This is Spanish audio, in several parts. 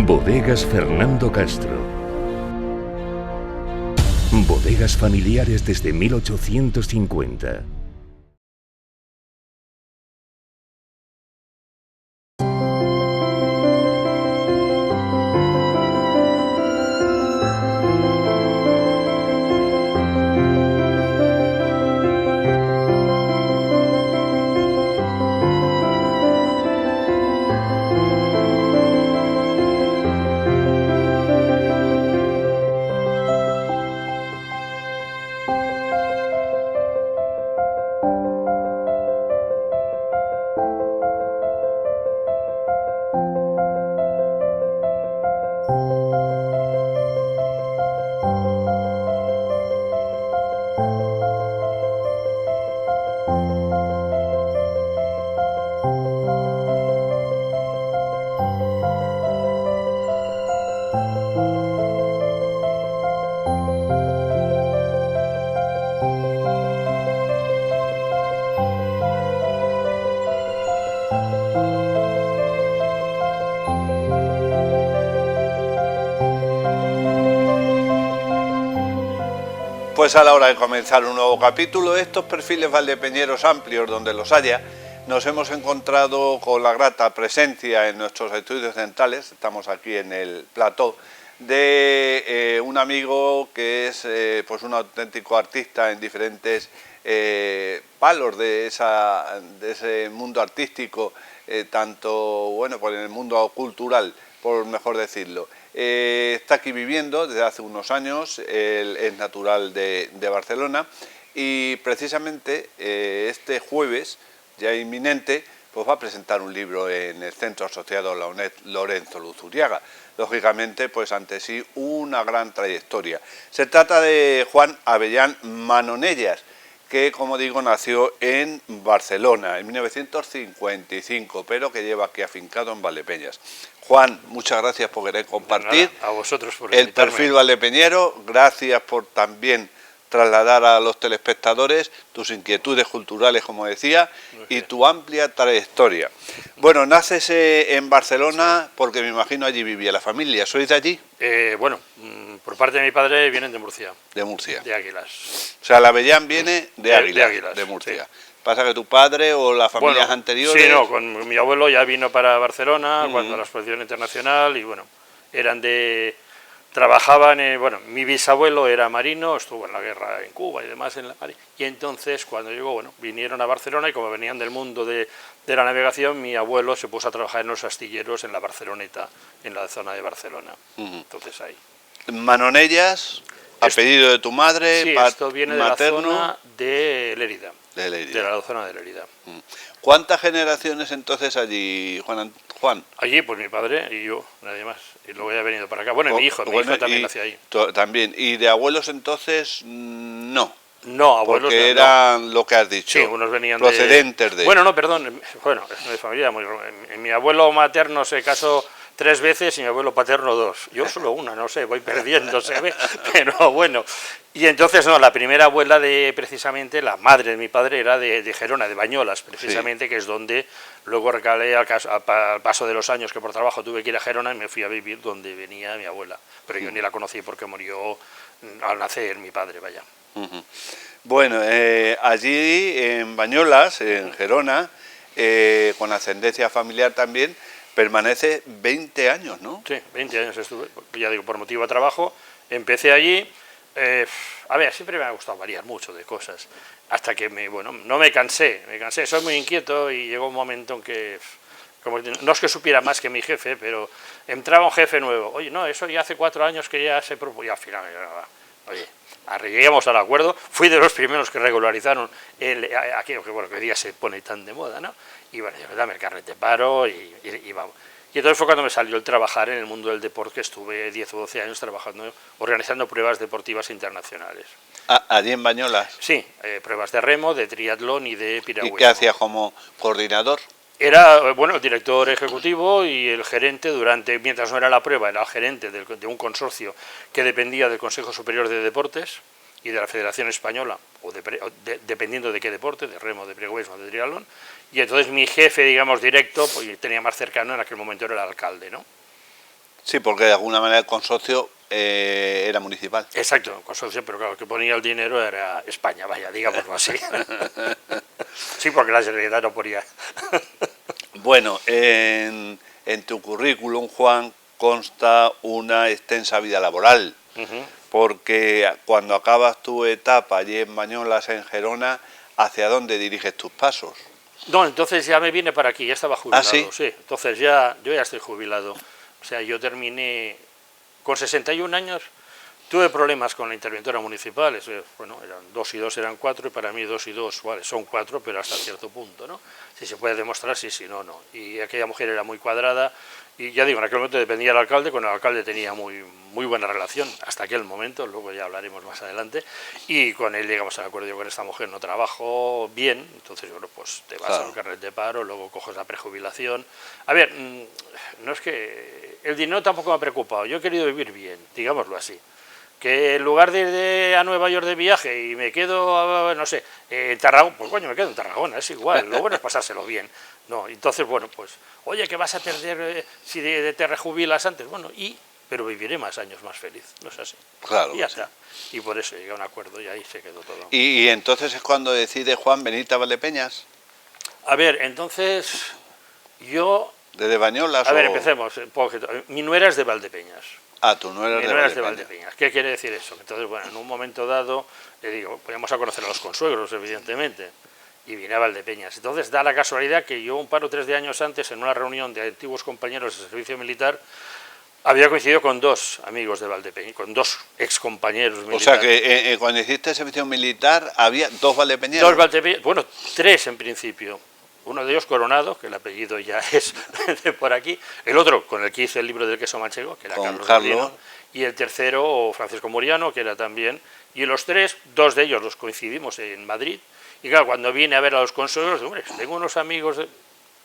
Bodegas Fernando Castro. Bodegas familiares desde 1850. Pues a la hora de comenzar un nuevo capítulo, estos perfiles valdepeñeros amplios donde los haya, nos hemos encontrado con la grata presencia en nuestros estudios centrales, estamos aquí en el plató, de un amigo que es pues un auténtico artista en diferentes palos de ese mundo artístico, tanto bueno, pues en el mundo cultural, por mejor decirlo. Está aquí viviendo desde hace unos años, él es natural de Barcelona y precisamente este jueves, ya inminente, pues va a presentar un libro en el Centro Asociado a la UNED Lorenzo Luzuriaga. Lógicamente, pues ante sí una gran trayectoria. Se trata de Juan Abellán Manonellas, que como digo nació en Barcelona en 1955, pero que lleva aquí afincado en Valdepeñas. Juan, muchas gracias por querer compartir a vosotros por el invitarme. perfil valdepeñero, gracias por también trasladar a los telespectadores tus inquietudes culturales, como decía, y tu amplia trayectoria. Bueno, naces en Barcelona porque me imagino allí vivía la familia, ¿sois de allí? Bueno, por parte de mi padre vienen de Murcia. De Murcia. De Águilas. O sea, la Avellán viene de Águilas, de Águilas, de Murcia. sí. ¿Pasa que tu padre o las familias anteriores...? Sí, no, con mi abuelo ya vino para Barcelona cuando la exposición internacional y bueno, trabajaban, bueno, mi bisabuelo era marino, estuvo en la guerra en Cuba y demás en la marina, y entonces cuando llegó, bueno, vinieron a Barcelona y como venían del mundo de la navegación, mi abuelo se puso a trabajar en los astilleros en la Barceloneta, en la zona de Barcelona, entonces ahí. Manonellas, apellido de tu madre, sí, esto viene materno, de la zona de Lérida. De la zona de Lérida. ¿Cuántas generaciones entonces allí, Juan? Allí, pues mi padre y yo, nadie más. Y luego ya he venido para acá. Bueno, mi hijo también nació ahí. También. ¿Y de abuelos entonces no? No, abuelos porque no, eran lo que has dicho. Sí, unos venían procedentes de... Bueno, no, perdón. Bueno, es mi familia muy... Mi abuelo materno se casó 3 veces y mi abuelo paterno 2. Yo solo una, no sé, voy perdiendo, se ve, pero bueno. Y entonces, no, la primera abuela precisamente, la madre de mi padre era de Gerona, de Bañolas, precisamente, sí. Que es donde luego recalé al paso de los años que por trabajo tuve que ir a Gerona y me fui a vivir donde venía mi abuela. Pero yo ni la conocí porque murió al nacer mi padre, vaya. Bueno, allí en Bañolas, en Gerona, con ascendencia familiar también, permanece 20 años, ¿no? Sí, 20 años estuve, ya digo, por motivo de trabajo, empecé allí, a ver, siempre me ha gustado variar mucho de cosas, hasta que, no me cansé, soy muy inquieto y llegó un momento en que, como, no es que supiera más que mi jefe, pero entraba un jefe nuevo, oye, no, eso ya hace 4 años que ya se propuso, y al final, oye, llegamos al acuerdo, fui de los primeros que regularizaron aquello que, bueno, que hoy día se pone tan de moda, ¿no? Y bueno, dame el carnet de paro y vamos. Y entonces fue cuando me salió el trabajar en el mundo del deporte, que estuve 10 o 12 años trabajando, organizando pruebas deportivas internacionales. ¿Allí en Bañolas? Sí, pruebas de remo, de triatlón y de piragüismo. ¿Y qué hacías como coordinador? Era, bueno, el director ejecutivo y el gerente mientras no era la prueba, era el gerente de un consorcio que dependía del Consejo Superior de Deportes y de la Federación Española, dependiendo de qué deporte, de remo, de piragüismo, de triatlón, y entonces mi jefe, digamos, directo, pues tenía más cercano en aquel momento era el alcalde, ¿no? Sí, porque de alguna manera el consorcio era municipal. Exacto, consorcio, pero claro, el que ponía el dinero era España, vaya, digámoslo así. Sí, porque la Generalitat no ponía. Bueno, en tu currículum, Juan, consta una extensa vida laboral, porque cuando acabas tu etapa allí en Bañolas, en Gerona, ¿hacia dónde diriges tus pasos? No, entonces ya me vine para aquí, ya estaba jubilado, ¿Ah, sí? sí. Entonces yo ya estoy jubilado. O sea, yo terminé con 61 años, tuve problemas con la interventora municipal, bueno, eran 2 y 2 eran 4, y para mí 2 y 2, vale, son 4, pero hasta cierto punto, ¿no? Si se puede demostrar, sí, si no, no. Y aquella mujer era muy cuadrada, y ya digo, en aquel momento dependía del alcalde, con el alcalde tenía muy buena relación, hasta aquel momento, luego ya hablaremos más adelante, y con él llegamos al acuerdo, yo con esta mujer no trabajo bien, entonces, bueno, pues te vas al carnet de paro, luego coges la prejubilación. A ver, no es que el dinero tampoco me ha preocupado, yo he querido vivir bien, digámoslo así. Que en lugar de ir a Nueva York de viaje y me quedo, no sé, en Tarragona, pues coño, me quedo en Tarragona, es igual, lo bueno es pasárselo bien. No, entonces, bueno, pues, oye, que vas a perder si te rejubilas antes, bueno, pero viviré más años más feliz, no es así. Claro. Y ya está. Y por eso llegué a un acuerdo y ahí se quedó todo. Y entonces es cuando decide Juan venirte a Valdepeñas. A ver, entonces, yo... ¿Desde Bañolas? A ver, empecemos. Mi nuera es de Valdepeñas. Ah, tú no eras Mi de nuera es de Valdepeñas. Valdepeñas. ¿Qué quiere decir eso? Entonces, bueno, en un momento dado, le digo, podíamos a conocer a los consuegros, evidentemente, y vine a Valdepeñas. Entonces, da la casualidad que yo, un par o tres de años antes, en una reunión de antiguos compañeros de servicio militar, había coincidido con 2 amigos de Valdepeñas, con 2 excompañeros militares. O sea que cuando hiciste servicio militar había 2 valdepeñeros. 2 valdepeñeros, bueno, 3 en principio. Uno de ellos Coronado, que el apellido ya es de por aquí. El otro, con el que hice el libro del queso manchego, que era Carlos Molino. Y el tercero, Francisco Muriano, que era también. Y los 3, 2 de ellos los coincidimos en Madrid. Y claro, cuando vine a ver a los consuegros, hombre, tengo unos amigos,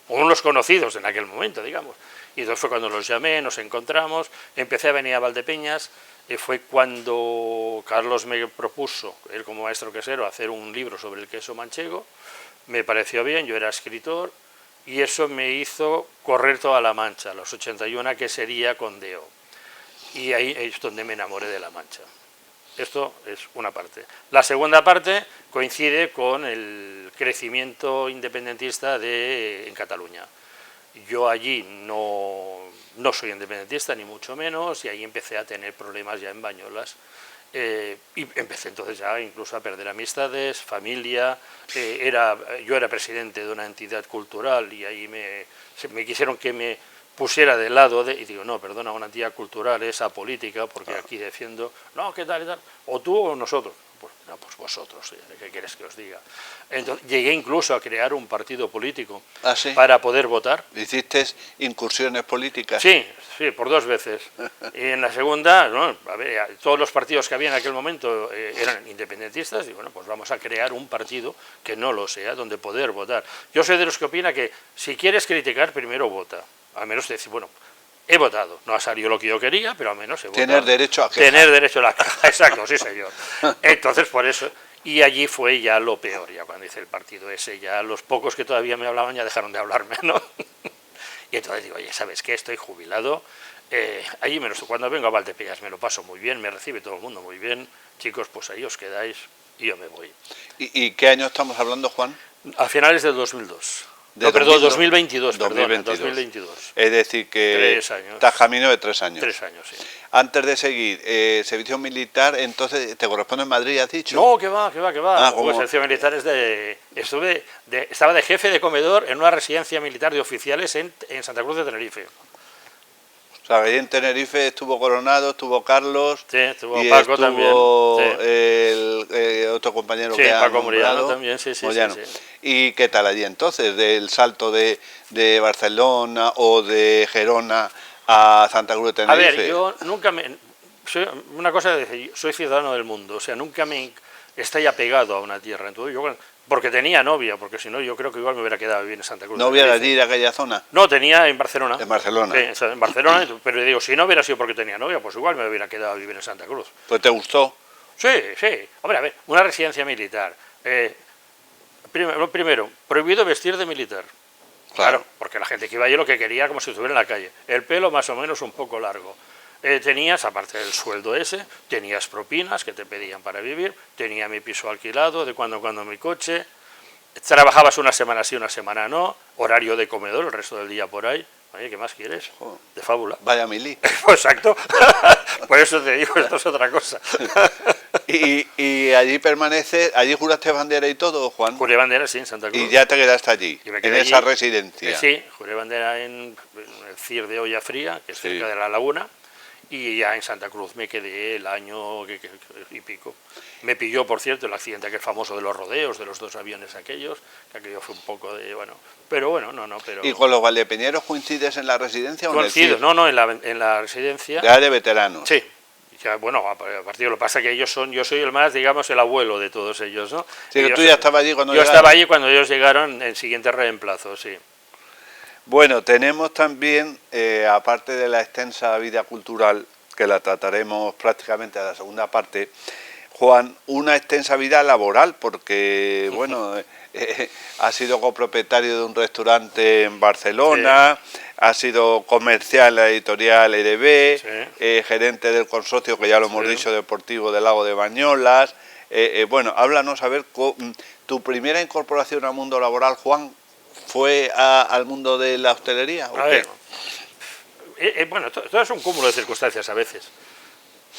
unos conocidos en aquel momento, digamos. Y entonces fue cuando los llamé, nos encontramos, empecé a venir a Valdepeñas. Fue cuando Carlos me propuso, él como maestro quesero, hacer un libro sobre el queso manchego. Me pareció bien, yo era escritor, y eso me hizo correr toda la Mancha, los 81 que sería con Deo. Y ahí es donde me enamoré de la Mancha. Esto es una parte. La segunda parte coincide con el crecimiento independentista en Cataluña. Yo allí no soy independentista, ni mucho menos, y ahí empecé a tener problemas ya en Bañolas. Y empecé entonces ya incluso a perder amistades, familia. Yo era presidente de una entidad cultural y ahí me quisieron que me pusiera del lado y digo, no, perdona, una entidad cultural es apolítica porque aquí defiendo, no, ¿qué tal y tal? O tú o nosotros. Pues, no, pues vosotros, ¿qué quieres que os diga? Entonces, llegué incluso a crear un partido político para poder votar. ¿Hiciste incursiones políticas? Sí, por 2 veces. Y en la segunda, ¿no? A ver, todos los partidos que había en aquel momento eran independentistas, y bueno, pues vamos a crear un partido que no lo sea, donde poder votar. Yo soy de los que opina que si quieres criticar, primero vota. Al menos decir, bueno, he votado, no ha salido lo que yo quería, pero al menos he votado. Tener derecho a quejar. Tener derecho a la queja, exacto, sí señor. Entonces, por eso, y allí fue ya lo peor, ya cuando hice el partido ese, ya los pocos que todavía me hablaban ya dejaron de hablarme, ¿no? Y entonces digo, oye, ¿sabes qué? Estoy jubilado, allí cuando vengo a Valdepeñas me lo paso muy bien, me recibe todo el mundo muy bien, chicos, pues ahí os quedáis y yo me voy. ¿Y qué año estamos hablando, Juan? A finales del 2002. No, perdón, 2022, perdón, 2022. Es decir, que 3 años. estás camino de 3 años. 3 años, sí. Antes de seguir, servicio militar, entonces, ¿te corresponde en Madrid, has dicho? No, que va. Ah, pues servicio militar es estaba de jefe de comedor en una residencia militar de oficiales en Santa Cruz de Tenerife. O sea, ahí en Tenerife estuvo Coronado, estuvo Carlos, sí, estuvo y Paco estuvo también, sí. el otro compañero sí, que ha Paco Muriano nombrado, también, sí. ¿Y qué tal allí entonces, del salto de Barcelona o de Gerona a Santa Cruz de Tenerife? A ver, yo nunca soy ciudadano del mundo, o sea, nunca me estoy apegado a una tierra. Entonces, porque tenía novia, porque si no yo creo que igual me hubiera quedado a vivir en Santa Cruz. ¿Novia de allí, de aquella zona? No, tenía en Barcelona. En Barcelona. Sí, en Barcelona, pero digo, si no hubiera sido porque tenía novia, pues igual me hubiera quedado a vivir en Santa Cruz. ¿Pues te gustó? Sí. Hombre, a ver, una residencia militar. Primero, prohibido vestir de militar. Claro, porque la gente que iba allí lo que quería como si estuviera en la calle. El pelo más o menos un poco largo. Tenías, aparte del sueldo ese, tenías propinas que te pedían para vivir, tenía mi piso alquilado, de cuando en cuando mi coche, trabajabas una semana sí, una semana no, horario de comedor, el resto del día por ahí. Oye, ¿qué más quieres? De fábula. Vaya mili. Exacto. Por eso te digo, esto es otra cosa. Y allí permanece, allí juraste bandera y todo, Juan. Juré bandera, sí, en Santa Cruz. Y ya te quedaste allí, Y me en quedé esa allí. residencia. Sí, juré bandera en el CIR de Olla Fría, que es cerca de la laguna, y ya en Santa Cruz me quedé el año y pico. Me pilló, por cierto, el accidente aquel famoso de los rodeos, de los 2 aviones aquellos, que aquello fue un poco de, bueno, pero bueno, pero... ¿Y con los valdepeñeros coincides en la residencia o en el Coincido, CIR? no, en la residencia. Ya de veteranos. Sí. Ya, bueno, a partir de lo que pasa que ellos son, yo soy el más, digamos, el abuelo de todos ellos, ¿no? Sí, que tú ya estabas allí cuando yo llegaron. estaba allí cuando ellos llegaron en siguiente reemplazo, sí. Bueno, tenemos también, aparte de la extensa vida cultural, que la trataremos prácticamente a la segunda parte, Juan, una extensa vida laboral, porque, bueno, ha sido copropietario de un restaurante en Barcelona, sí. Ha sido comercial en la editorial EDB, sí. Gerente del consorcio, que ya lo hemos dicho, deportivo del Lago de Bañolas. Bueno, háblanos, a ver, tu primera incorporación al mundo laboral, Juan, ¿fue al mundo de la hostelería o qué? Bueno, todo es un cúmulo de circunstancias a veces.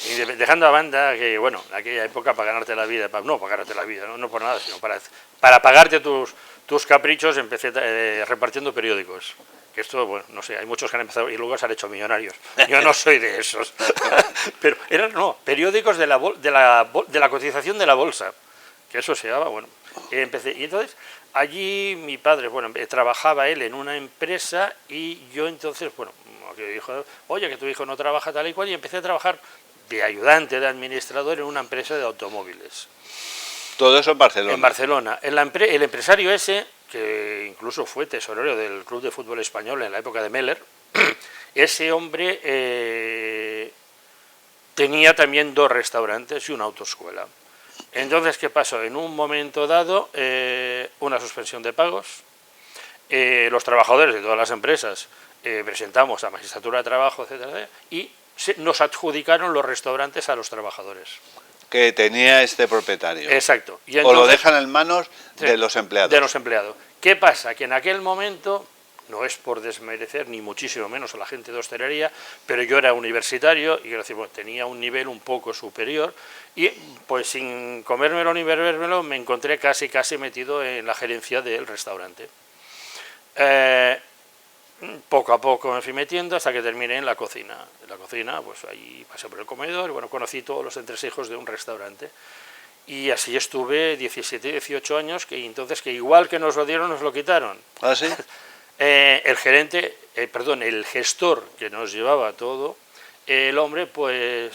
Y dejando a banda que, bueno, en aquella época para ganarte la vida, no para ganarte la vida, no por nada, sino para pagarte tus caprichos, empecé repartiendo periódicos. Que esto, bueno, no sé, hay muchos que han empezado y luego se han hecho millonarios. Yo no soy de esos. Pero eran, periódicos de la cotización de la bolsa, que eso se llamaba, bueno. Empecé, y entonces, allí mi padre, bueno, trabajaba él en una empresa y yo entonces, bueno, que dijo, oye, que tu hijo no trabaja tal y cual, y empecé a trabajar de ayudante, de administrador en una empresa de automóviles. Todo eso en Barcelona. En Barcelona. El empresario ese, que incluso fue tesorero del Club de Fútbol Español en la época de Meller, ese hombre tenía también 2 restaurantes y una autoescuela. Entonces, ¿qué pasó? En un momento dado, una suspensión de pagos, los trabajadores de todas las empresas presentamos a Magistratura de Trabajo, etcétera, y nos adjudicaron los restaurantes a los trabajadores. Que tenía este propietario. Exacto. Y entonces, o lo dejan en manos de los empleados. De los empleados. ¿Qué pasa? Que en aquel momento, no es por desmerecer ni muchísimo menos a la gente de hostelería, pero yo era universitario y bueno, tenía un nivel un poco superior y pues sin comérmelo ni bebérmelo me encontré casi metido en la gerencia del restaurante. Poco a poco me fui metiendo hasta que terminé en la cocina. En la cocina, pues ahí pasé por el comedor y bueno, conocí todos los entresijos de un restaurante. Y así estuve 17, 18 años, que entonces que igual que nos lo dieron, nos lo quitaron. ¿Ah, sí? El gestor que nos llevaba todo, el hombre, pues,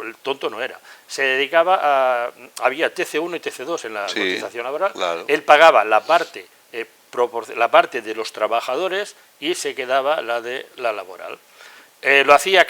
el tonto no era. Se dedicaba a... Había TC1 y TC2 en la cotización laboral. Claro. Él pagaba la parte de los trabajadores y se quedaba la de la laboral. Lo hacía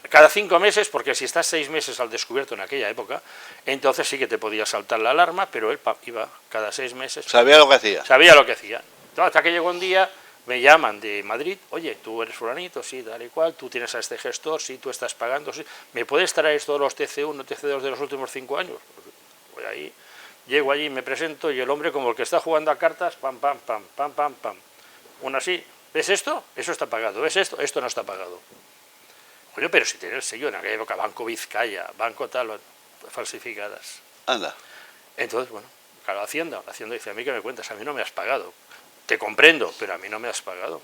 cada 5 meses, porque si estás 6 meses al descubierto en aquella época, entonces sí que te podía saltar la alarma, pero él iba cada 6 meses. ¿Sabía lo que hacía? Sabía lo que hacía. Entonces, hasta que llegó un día, me llaman de Madrid, oye, tú eres fulanito, sí, tal y cual, tú tienes a este gestor, sí, tú estás pagando, sí, ¿me puedes traer todos los TC1, TC2 de los últimos 5 años? Pues ahí... Llego allí, me presento y el hombre como el que está jugando a cartas, pam, pam, pam, pam, pam, pam. Una así, ¿ves esto? Eso está pagado, ¿ves esto? Esto no está pagado. Oye, pero si tiene el sello en aquella época, Banco Vizcaya, Banco tal, falsificadas. Anda. Entonces, bueno, claro, Hacienda dice, a mí que me cuentas, a mí no me has pagado. Te comprendo, pero a mí no me has pagado.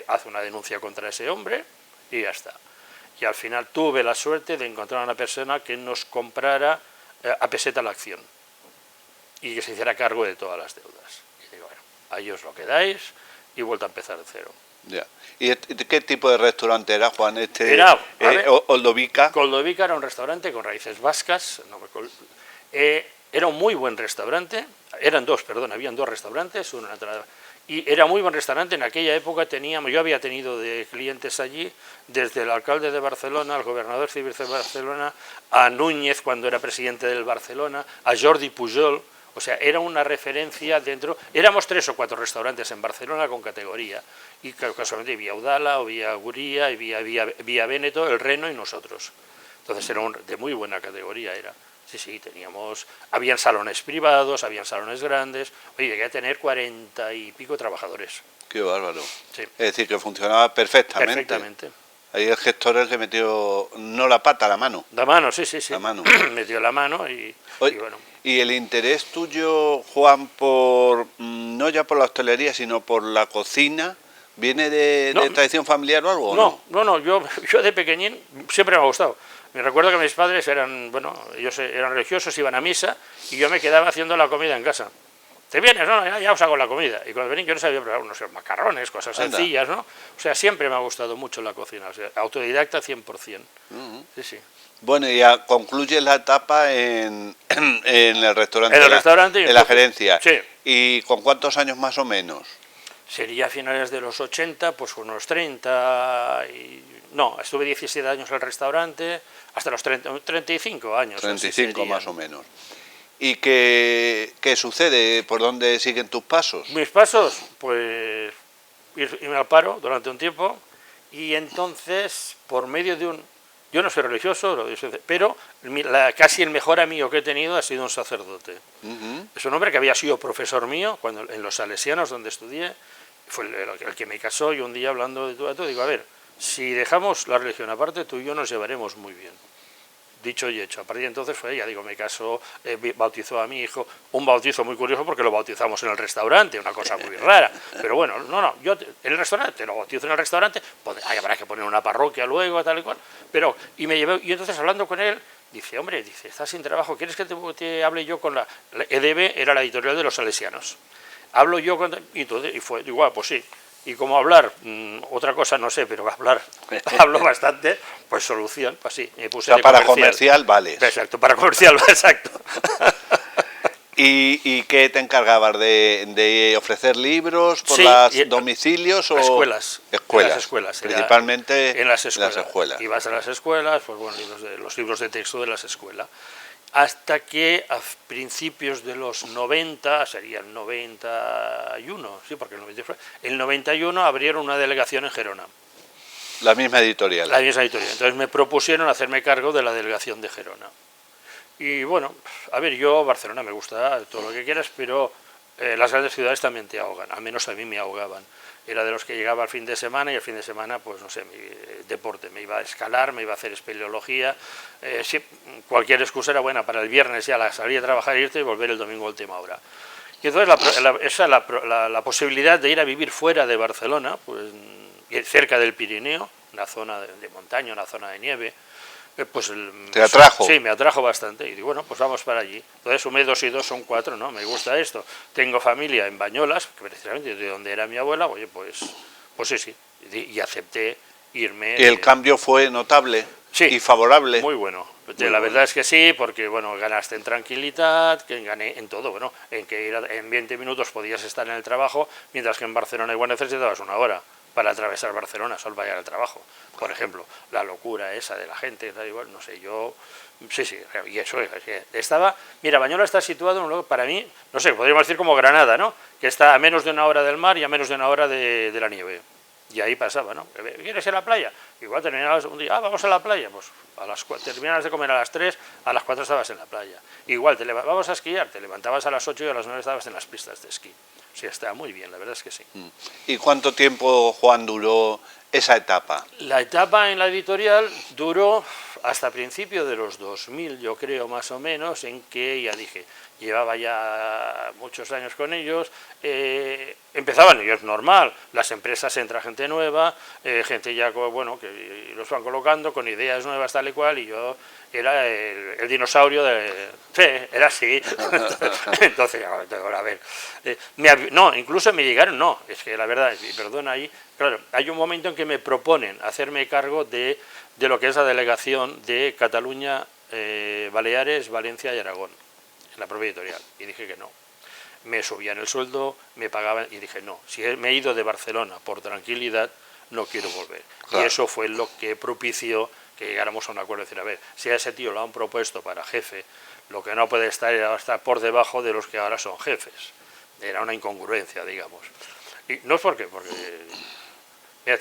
Hace una denuncia contra ese hombre y ya está. Y al final tuve la suerte de encontrar a una persona que nos comprara a peseta la acción y que se hiciera cargo de todas las deudas. Y digo, bueno, ahí os lo quedáis y vuelto a empezar de cero. Ya. ¿Y qué tipo de restaurante era, Juan? Oldovica. Oldovica era un restaurante con raíces vascas. Era un muy buen restaurante. Habían 2 restaurantes, uno en la entrada. Y era muy buen restaurante. En aquella época yo había tenido de clientes allí, desde el alcalde de Barcelona, al gobernador civil de Barcelona, a Núñez cuando era presidente del Barcelona, a Jordi Pujol, O sea, era una referencia dentro... Éramos 3 o 4 restaurantes en Barcelona con categoría. Y casualmente había Udala, había Guría, había Véneto, El Reno y nosotros. Entonces era de muy buena categoría, era. Sí, teníamos... Habían salones privados, habían salones grandes. Oye, llegué a tener 40 y pico trabajadores. Qué bárbaro. Sí. Es decir, que funcionaba perfectamente. Perfectamente. Ahí el gestor es el que metió, no la pata, la mano. La mano, sí. La mano. Metió la mano y bueno. ¿Y el interés tuyo, Juan, por no ya por la hostelería, sino por la cocina, viene de tradición familiar o algo? No, yo de pequeñín siempre me ha gustado. Me recuerdo que mis padres eran, bueno, ellos eran religiosos, iban a misa y yo me quedaba haciendo la comida en casa. ¿Te vienes? No, ya os hago la comida. Y cuando venía yo no sabía preparar unos macarrones, cosas sencillas, ¿no? O sea, siempre me ha gustado mucho la cocina, o sea, autodidacta 100%. Sí. Bueno, y concluye la etapa en el restaurante. En el restaurante. En la gerencia. Sí. ¿Y con cuántos años más o menos? Sería a finales de los 80, pues unos 30 y... No, estuve 17 años en el restaurante, hasta los 35 años. 35 más o menos. ¿Y qué sucede? ¿Por dónde siguen tus pasos? Mis pasos, pues irme al paro durante un tiempo y entonces, por medio de un... Yo no soy religioso, pero casi el mejor amigo que he tenido ha sido un sacerdote. Es un hombre que había sido profesor mío en los Salesianos, donde estudié, fue el que me casó, y un día hablando de tú a tú, digo, a ver, si dejamos la religión aparte, tú y yo nos llevaremos muy bien. Dicho y hecho. A partir de entonces me casó, bautizó a mi hijo, un bautizo muy curioso porque lo bautizamos en el restaurante, una cosa muy rara. Pero bueno, yo en el restaurante, lo bautizo en el restaurante, habrá que poner una parroquia luego, tal y cual. Y entonces hablando con él, dice, hombre, estás sin trabajo, ¿quieres que te hable yo con la EDB? Era la editorial de los Salesianos. Hablo yo con... Y fue igual, pues sí. Y como hablar, otra cosa no sé, pero hablo bastante, pues solución, pues sí. Me puse para comercial vale. Exacto, para comercial, exacto. ¿Y qué te encargabas? ¿De ofrecer libros por los domicilios? O escuelas. Escuelas. En las escuelas. Principalmente en las escuelas. Ibas a las escuelas, pues bueno, los libros de texto de las escuelas. Hasta que a principios de los 90, sería el 91, sí, porque el 91 abrieron una delegación en Gerona. La misma editorial. La misma editorial. Entonces me propusieron hacerme cargo de la delegación de Gerona. Y bueno, a ver, yo Barcelona me gusta todo lo que quieras, pero las grandes ciudades también te ahogan, al menos a mí me ahogaban. Era de los que llegaba al fin de semana y el fin de semana, pues no sé, mi deporte, me iba a escalar, me iba a hacer espeleología, cualquier excusa era buena para el viernes ya salir a trabajar, irte y volver el domingo a última hora. Y entonces la posibilidad de ir a vivir fuera de Barcelona, pues cerca del Pirineo, una zona de montaña, una zona de nieve, pues ¿te atrajo? Sí, me atrajo bastante. Y digo, bueno, pues vamos para allí. Entonces sumé 2 y 2 son 4, ¿no? Me gusta esto. Tengo familia en Bañolas, que precisamente de donde era mi abuela, oye, pues sí. Y acepté irme. ¿Y el cambio fue notable? Sí, y favorable. Muy bueno. La verdad es que sí, porque bueno, ganaste en tranquilidad, que gané en todo, bueno, en que en 20 minutos podías estar en el trabajo, mientras que en Barcelona igual necesitabas 1 hora para atravesar Barcelona, solo para llegar al trabajo. Por ejemplo, la locura esa de la gente, tal, igual, no sé, yo... Sí, y eso es que estaba... Mira, Bañola está situado en un lugar, para mí, no sé, podríamos decir como Granada, ¿no? Que está a menos de 1 hora del mar y a menos de 1 hora de la nieve. Y ahí pasaba, ¿no? ¿Quieres ir a la playa? Igual terminabas un día, vamos a la playa, pues terminabas de comer a las 3, a las 4 estabas en la playa. Igual, vamos a esquiar, te levantabas a las 8 y a las 9 estabas en las pistas de esquí. Sí, está muy bien, la verdad es que sí. ¿Y cuánto tiempo, Juan, duró esa etapa? La etapa en la editorial duró hasta principios de los 2000, yo creo, más o menos, en que ya dije, llevaba ya muchos años con ellos, empezaban, y es normal, las empresas entra gente nueva, gente ya, bueno, que los van colocando con ideas nuevas tal y cual, y yo era el dinosaurio de... Sí, era así. Entonces, a ver, no, incluso me llegaron, no, es que la verdad, y perdona ahí, claro, hay un momento en que me proponen hacerme cargo de lo que es la delegación de Cataluña, Baleares, Valencia y Aragón, en la propia editorial, y dije que no. Me subían el sueldo, me pagaban, y dije no, si me he ido de Barcelona por tranquilidad, no quiero volver. Claro. Y eso fue lo que propició que llegáramos a un acuerdo, decir, a ver, si a ese tío lo han propuesto para jefe, lo que no puede estar era estar por debajo de los que ahora son jefes. Era una incongruencia, digamos. Y no es porque mira,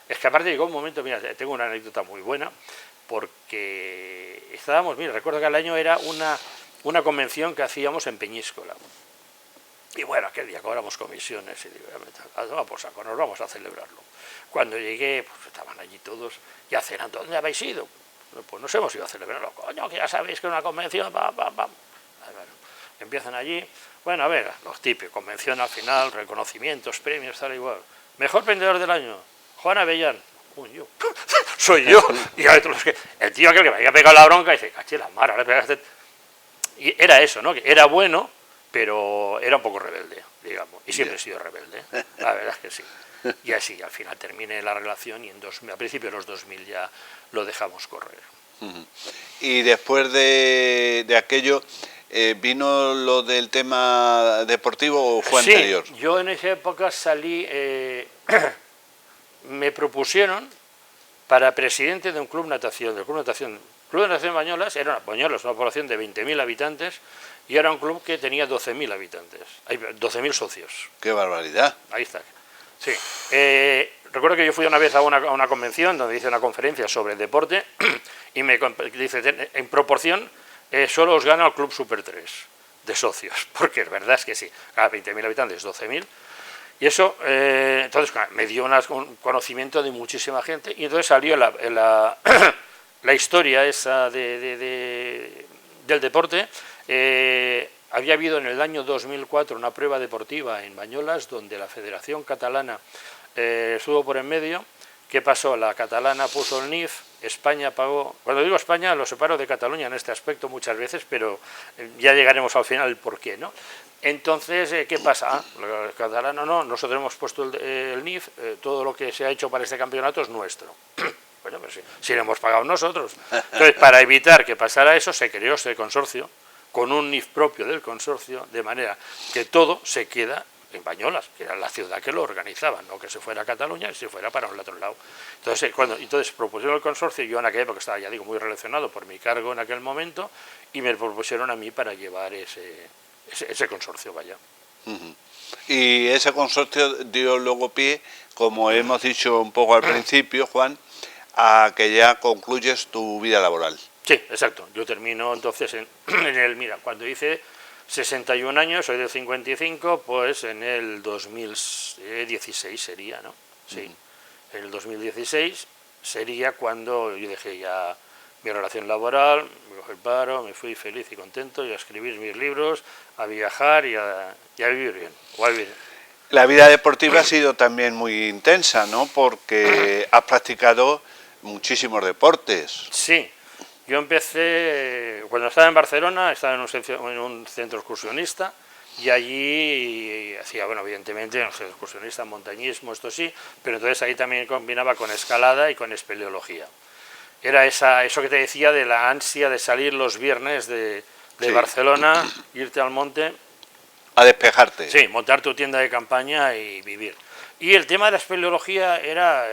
es que aparte llegó un momento, mira, tengo una anécdota muy buena, porque estábamos, mira, recuerdo que al año era una convención que hacíamos en Peñíscola. Y bueno, aquel día cobramos comisiones y digo, vamos por saco, nos vamos a celebrarlo. Cuando llegué, pues estaban allí todos ya cenando. ¿Dónde habéis ido? Pues nos hemos ido a celebrarlo. Coño, que ya sabéis que una convención, Bueno, empiezan allí, bueno, a ver, los típicos, convención al final, reconocimientos, premios, tal igual. Mejor vendedor del año, Juan Avellán. Uy, yo. Soy yo. Y el tío aquel que me había pegado la bronca dice, caché la mara, le pegaste. Y era eso, ¿no? Que era bueno, pero era un poco rebelde, digamos. Y siempre he sido rebelde, ¿eh? La verdad es que sí. Y así, al final terminé la relación y a principios de los 2000 ya lo dejamos correr. Y después de aquello, ¿vino lo del tema deportivo o fue anterior? Sí, yo en esa época salí, me propusieron para presidente de un club natación, del Club de Natación Bañolas, era Bañolas, una población de 20.000 habitantes, y era un club que tenía 12.000 habitantes, hay 12.000 socios. ¡Qué barbaridad! Ahí está. Sí. Recuerdo que yo fui una vez a una convención donde hice una conferencia sobre deporte y me dice, en proporción, solo os gana el Club Super 3 de socios, porque la verdad es que sí, a 20.000 habitantes, 12.000. Y eso, entonces, me dio un conocimiento de muchísima gente y entonces salió la historia esa del deporte. Había habido en el año 2004 una prueba deportiva en Bañolas donde la Federación Catalana estuvo por en medio. ¿Qué pasó? La catalana puso el NIF, España pagó... Cuando digo España lo separo de Cataluña en este aspecto muchas veces, pero ya llegaremos al final el porqué, ¿no? Entonces, ¿qué pasa? El catalano no, nosotros hemos puesto el NIF, todo lo que se ha hecho para este campeonato es nuestro. Bueno, pues sí lo hemos pagado nosotros. Entonces, para evitar que pasara eso, se creó este consorcio, con un NIF propio del consorcio, de manera que todo se queda en Bañolas, que era la ciudad que lo organizaba, no que se fuera a Cataluña y se fuera para el otro lado. Entonces propusieron el consorcio, yo en aquella época estaba, ya digo, muy relacionado por mi cargo en aquel momento, y me propusieron a mí para llevar ese consorcio, vaya. Y ese consorcio dio luego pie, como hemos dicho un poco al principio, Juan, a que ya concluyes tu vida laboral. Sí, exacto. Yo termino entonces mira, cuando hice 61 años, soy del 55, pues en el 2016 sería, ¿no? Sí, en el 2016 sería cuando yo dejé ya mi relación laboral, me cogí el paro, me fui feliz y contento y a escribir mis libros, a viajar y a vivir bien, o a vivir. La vida deportiva ha sido también muy intensa, ¿no? Porque has practicado muchísimos deportes. Sí. Yo empecé, cuando estaba en Barcelona, estaba en un centro excursionista y allí hacía, bueno, evidentemente, no sé, excursionista, montañismo, esto sí, pero entonces ahí también combinaba con escalada y con espeleología. Era eso que te decía de la ansia de salir los viernes de Sí. Barcelona, irte al monte. A despejarte. Sí, montar tu tienda de campaña y vivir. Y el tema de la espeleología era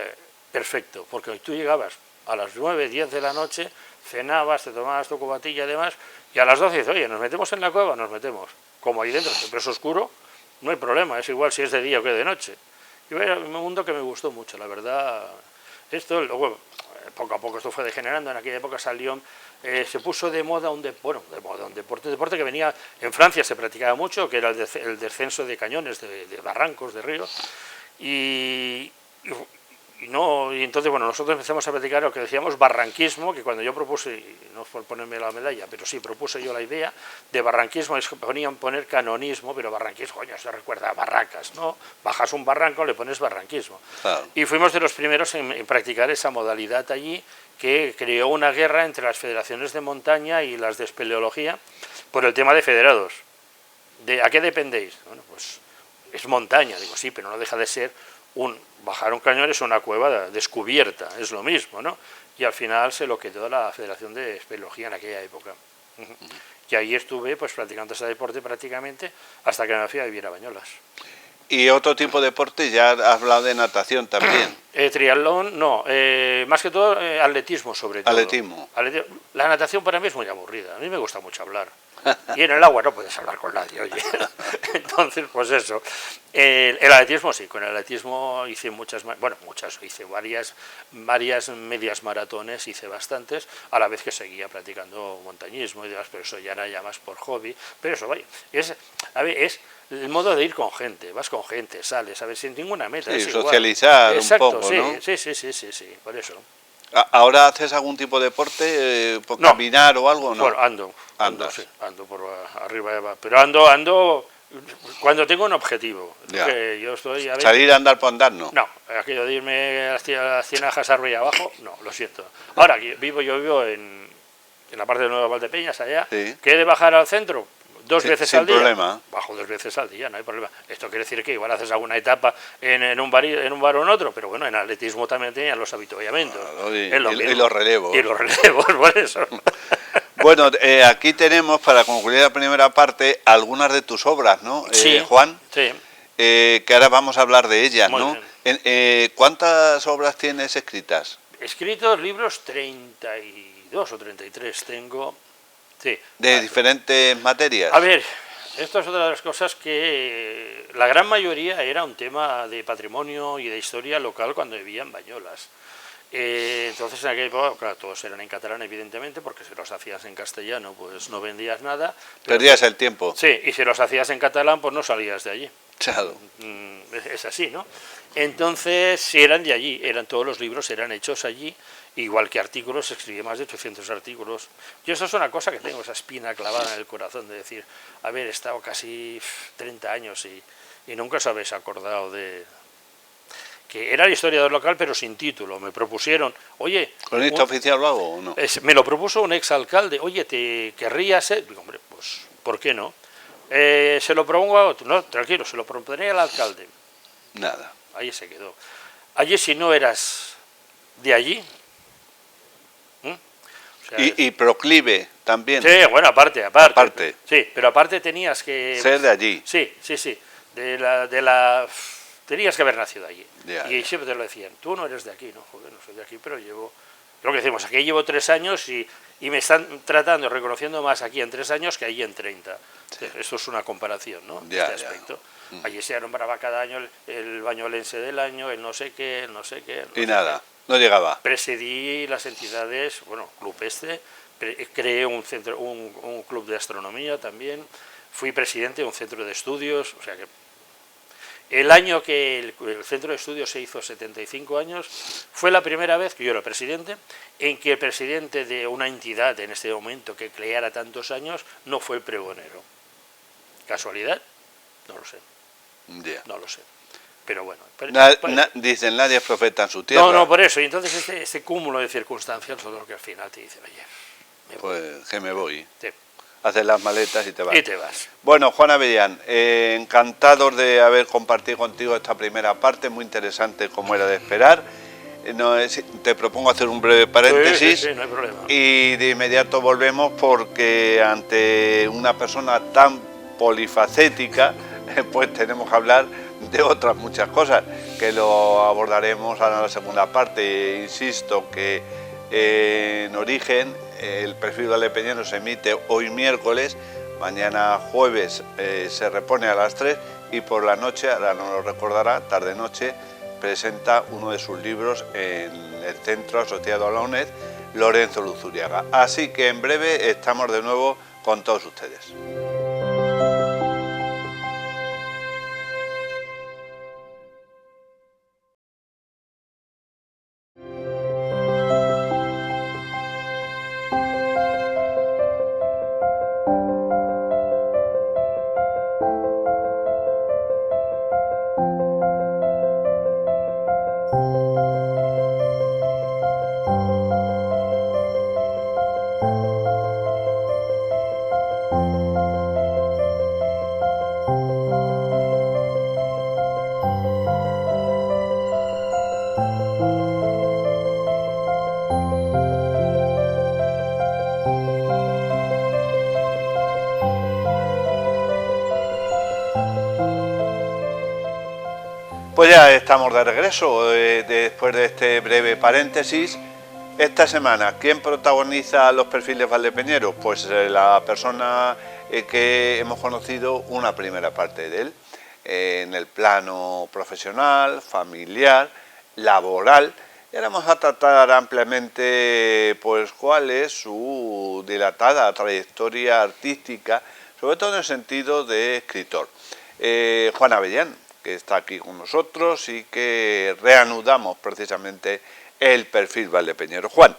perfecto, porque tú llegabas a las 9, 10 de la noche, cenabas, te tomabas tu cubatilla y demás, y a las 12 dices, oye, ¿nos metemos en la cueva? Nos metemos. Como ahí dentro siempre es oscuro, no hay problema, es igual si es de día o que de noche. Y era un mundo que me gustó mucho, la verdad. Esto, luego, poco a poco esto fue degenerando, en aquella época salió, se puso de moda un deporte que venía, en Francia se practicaba mucho, que era el descenso de cañones, de barrancos, de ríos, y entonces, bueno, nosotros empezamos a practicar lo que decíamos barranquismo, que cuando yo propuse, y no es por ponerme la medalla, pero sí propuse yo la idea de barranquismo, es que poner canonismo, pero barranquismo, coño, eso recuerda a barracas, ¿no? Bajas un barranco, le pones barranquismo. Claro. Y fuimos de los primeros en practicar esa modalidad allí, que creó una guerra entre las federaciones de montaña y las de espeleología por el tema de federados. ¿A qué dependéis? Bueno, pues es montaña, digo, sí, pero no deja de ser bajar un cañón es una cueva descubierta, es lo mismo, ¿no? Y al final se lo quedó la Federación de Espeleología en aquella época. Y ahí estuve pues practicando ese deporte prácticamente hasta que me fui a vivir a Bañolas. Y otro tipo de deporte, ya has hablado de natación también. Triatlón, no, más que todo atletismo sobre todo. Atletismo. La natación para mí es muy aburrida, a mí me gusta mucho hablar. Y en el agua no puedes hablar con nadie, oye. Entonces, pues eso. El atletismo sí, con el atletismo hice hice varias medias maratones, hice bastantes, a la vez que seguía practicando montañismo y demás, pero eso ya era más por hobby. Pero eso, vaya, es el modo de ir con gente, vas con gente, sales, a ver, sin ninguna meta. Sí, es igual. socializar Exacto, un poco, sí, ¿no? Sí, por eso. ¿Ahora haces algún tipo de deporte, por No. caminar o algo? No. Bueno, ando, Andas. sí, ando por arriba, pero ando cuando tengo un objetivo. Ya. Que yo estoy, a ver, ¿Salir a andar por andar? No. no, aquello de irme a las Cienajas arriba y abajo, no, lo siento. Ahora, yo vivo en la parte de Nueva Valdepeñas, allá, Sí. que he de bajar al centro 2 Sí, veces sin al día. problema. Bajo 2 veces al día, no hay problema. Esto quiere decir que igual haces alguna etapa en un bar o en otro, pero bueno, en atletismo también tenían los avituallamientos. Claro, y Es lo los mismo. relevos. Y los relevos, por eso. Bueno, aquí tenemos, para concluir la primera parte, algunas de tus obras, ¿no, Sí, Juan? sí. Que ahora vamos a hablar de ellas, Muy ¿no? bien. ¿Cuántas obras tienes escritas? Escritos libros 32 o 33 tengo. Sí. ¿De diferentes materias? A ver, esto es otra de las cosas que la gran mayoría era un tema de patrimonio y de historia local cuando vivía en Bañolas. Entonces en aquella época, claro, todos eran en catalán evidentemente, porque si los hacías en castellano pues no vendías nada. ¿Perdías el tiempo? Sí, y si los hacías en catalán pues no salías de allí. Claro. Es así, ¿no? Entonces, si eran de allí, todos los libros eran hechos allí, igual que artículos, escribí más de 800 artículos. Yo eso es una cosa que tengo, esa espina clavada en el corazón de decir, he estado casi 30 años y nunca os habéis acordado de... que era el historiador local pero sin título. Me propusieron, oye... ¿Cronista oficial lo hago o no? Me lo propuso un exalcalde, oye, ¿te querrías ser? Digo, hombre, pues, ¿por qué no? Se lo propongo a otro, no, tranquilo, se lo propondré al alcalde. Nada. Ahí se quedó. Allí si no eras de allí... O sea, Y proclive también. sí, bueno, aparte. Aparte. Sí, pero aparte tenías que... Ser de allí. Sí. Tenías que haber nacido allí. Y siempre te lo decían, tú no eres de aquí, no, joder, no soy de aquí, pero llevo... Lo que decimos, aquí llevo 3 años y me están reconociendo más aquí en 3 años que allí en 30. Sí. Esto es una comparación, ¿no? Ya, este aspecto. Allí se nombraba cada año el bañolense del año, el no sé qué, el no sé qué. Y nada, no llegaba. Presidí las entidades, bueno, Club creé un club de astronomía también, fui presidente de un centro de estudios, o sea que el año que el centro de estudios se hizo 75 años, fue la primera vez que yo era presidente, en que el presidente de una entidad en este momento que creara tantos años no fue el pregonero. ¿Casualidad? No lo sé. Yeah. No lo sé. Pero bueno. Dicen, nadie es profeta en su tierra. No, por eso. Y entonces este cúmulo de circunstancias son lo que al final te dicen, oye, pues que me voy. Sí. Haces las maletas y te vas. Y te vas. Bueno, Juan Avellán, encantados de haber compartido contigo esta primera parte, muy interesante como era de esperar. Te propongo hacer un breve paréntesis. Sí, no hay problema. Y de inmediato volvemos porque ante una persona tan polifacética, pues tenemos que hablar de otras muchas cosas, que lo abordaremos ahora en la segunda parte. Insisto que en Origen el perfil valdepeñero se emite hoy miércoles, mañana jueves se repone a las 3 y por la noche, ahora no lo recordará, tarde-noche, presenta uno de sus libros en el centro asociado a la UNED, Lorenzo Luzuriaga. Así que en breve estamos de nuevo con todos ustedes. ya estamos de regreso después de este breve paréntesis. Esta semana, ¿quién protagoniza los perfiles valdepeñeros? Pues la persona que hemos conocido una primera parte de él, en el plano profesional, familiar, laboral. Y ahora vamos a tratar ampliamente pues cuál es su dilatada trayectoria artística, sobre todo en el sentido de escritor. Juan Avellán, que está aquí con nosotros y que reanudamos precisamente el perfil valdepeñero. Juan,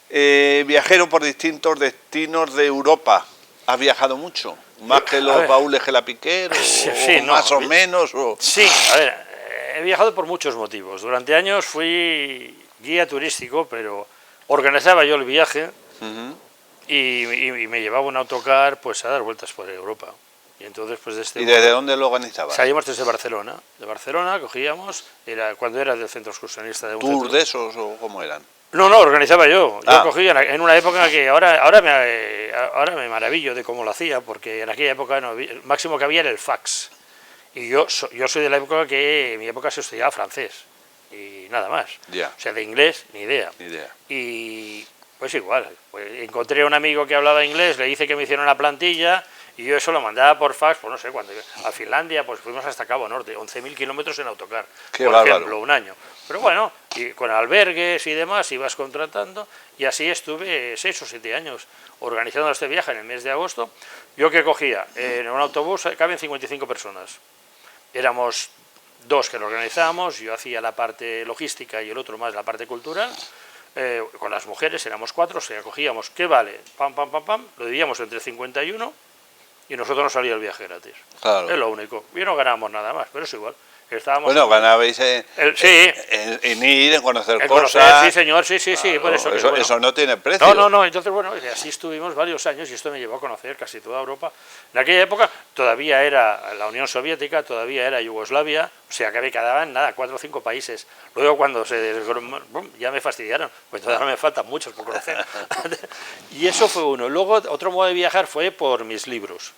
viajero por distintos destinos de Europa, ¿has viajado mucho? ¿Más que los baúles que la Piquer? Sí, no, más o menos. O... Sí, a ver, he viajado por muchos motivos. Durante años fui guía turístico, pero organizaba yo el viaje y me llevaba un autocar pues a dar vueltas por Europa. Y entonces, pues ¿Y desde dónde lo organizabas? Salimos desde Barcelona. De Barcelona cogíamos, cuando era del centro excursionista de un ¿Tour centro. de esos o cómo eran? No, organizaba yo. Yo cogía en una época que ahora me maravillo de cómo lo hacía, porque en aquella época el máximo que había era el fax. Y yo soy de la época que en mi época se estudiaba francés y nada más. Ya. O sea, de inglés ni idea. Ni idea. Y pues igual, pues encontré a un amigo que hablaba inglés, le hice que me hiciera una plantilla y yo eso lo mandaba por fax, pues no sé, cuando a Finlandia pues fuimos hasta Cabo Norte, 11.000 kilómetros en autocar, por ejemplo, un año. Pero bueno, y con albergues y demás ibas contratando y así estuve 6 o 7 años organizando este viaje en el mes de agosto. Yo que cogía, en un autobús caben 55 personas. Éramos 2 que lo organizábamos, yo hacía la parte logística y el otro más la parte cultural. Con las mujeres éramos 4, o sea, cogíamos, ¿qué vale? Pam, pam, pam, pam, lo dividíamos entre 51 y nosotros nos salía el viaje gratis. Claro. Es lo único. Y no ganábamos nada más, pero es igual. Bueno, ganabais en ir, en conocer cosas. Sí, señor, sí, claro, por eso. Bueno. Eso no tiene precio. No, entonces, bueno, así estuvimos varios años y esto me llevó a conocer casi toda Europa. En aquella época todavía era la Unión Soviética, todavía era Yugoslavia, o sea, que me quedaban, 4 o 5 países. Luego cuando ya me fastidiaron, pues todavía me faltan muchos por conocer. Y eso fue uno. Luego, otro modo de viajar fue por mis libros.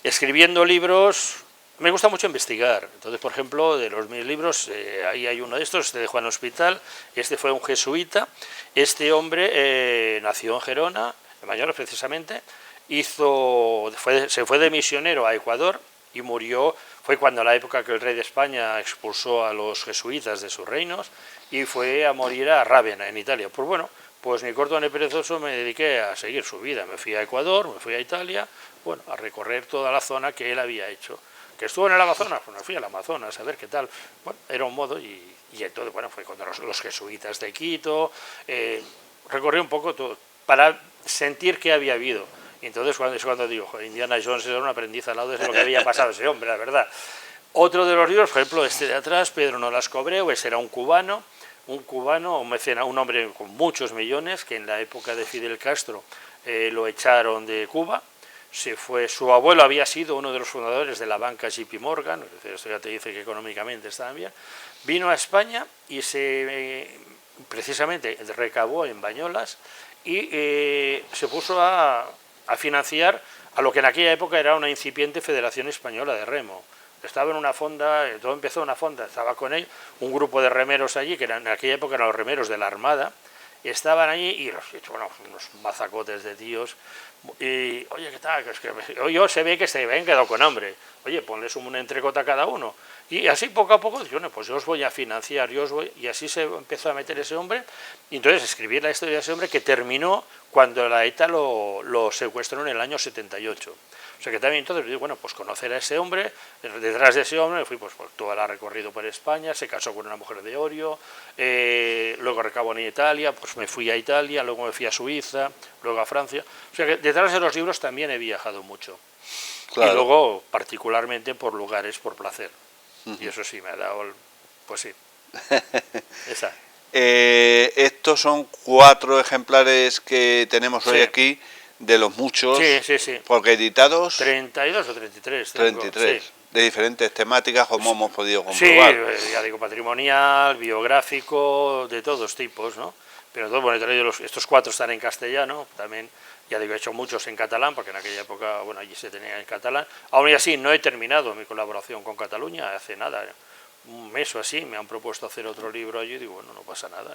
Escribiendo libros... Me gusta mucho investigar, entonces, por ejemplo, de mis libros, ahí hay uno de estos, este de Juan Hospital, este fue un jesuita, este hombre nació en Gerona, en Bañolas precisamente, se fue de misionero a Ecuador y murió, fue cuando la época que el rey de España expulsó a los jesuitas de sus reinos y fue a morir a Rávena, en Italia. Pues bueno, pues ni corto ni perezoso me dediqué a seguir su vida, me fui a Ecuador, me fui a Italia, bueno, a recorrer toda la zona que él había hecho. ¿Que estuvo en el Amazonas? Pues me fui al Amazonas a ver qué tal. Bueno, era un modo y entonces, bueno, fue con los jesuitas de Quito, recorrí un poco todo para sentir qué había habido. Y entonces cuando digo, Indiana Jones era un aprendiz al lado de lo que había pasado ese hombre, la verdad. Otro de los libros, por ejemplo, este de atrás, Pedro Nolasco-Abreu, ese era un cubano, un mecenas, un hombre con muchos millones, que en la época de Fidel Castro lo echaron de Cuba. Se fue, su abuelo había sido uno de los fundadores de la banca JP Morgan, esto ya te dice que económicamente estaban bien, vino a España y precisamente recabó en Bañolas y se puso a financiar a lo que en aquella época era una incipiente Federación Española de Remo. Estaba en una fonda, todo empezó en una fonda, estaba con él, un grupo de remeros allí, que en aquella época eran los remeros de la Armada, estaban allí y bueno, unos mazacotes de tíos. Y, oye, ¿qué tal? Es que yo se ve que se habían quedado con hambre. Oye, ponles un entrecota a cada uno. Y así poco a poco, dije, bueno, pues yo os voy a financiar, y así se empezó a meter ese hombre. Y entonces escribí la historia de ese hombre que terminó cuando la ETA lo secuestró en el año 78. O sea que también entonces, bueno, pues conocer a ese hombre, detrás de ese hombre fui pues por todo el recorrido por España, se casó con una mujer de Orio, luego recabó en Italia, pues me fui a Italia, luego me fui a Suiza, luego a Francia. O sea que detrás de los libros también he viajado mucho. Claro. Y luego particularmente por lugares por placer. Y eso sí me ha dado, pues sí. Esa. Estos son 4 ejemplares que tenemos hoy aquí, de los muchos, sí. Porque editados... 32 o 33. 33, sí. De diferentes temáticas, como hemos podido comprobar. Sí, ya digo, patrimonial, biográfico, de todos tipos, ¿no? Pero todo, bueno, he traído estos 4 están en castellano, también, ya digo, he hecho muchos en catalán, porque en aquella época, bueno, allí se tenía en catalán. Aún así, no he terminado mi colaboración con Cataluña, hace nada, un mes o así, me han propuesto hacer otro libro allí, y digo, bueno, no pasa nada,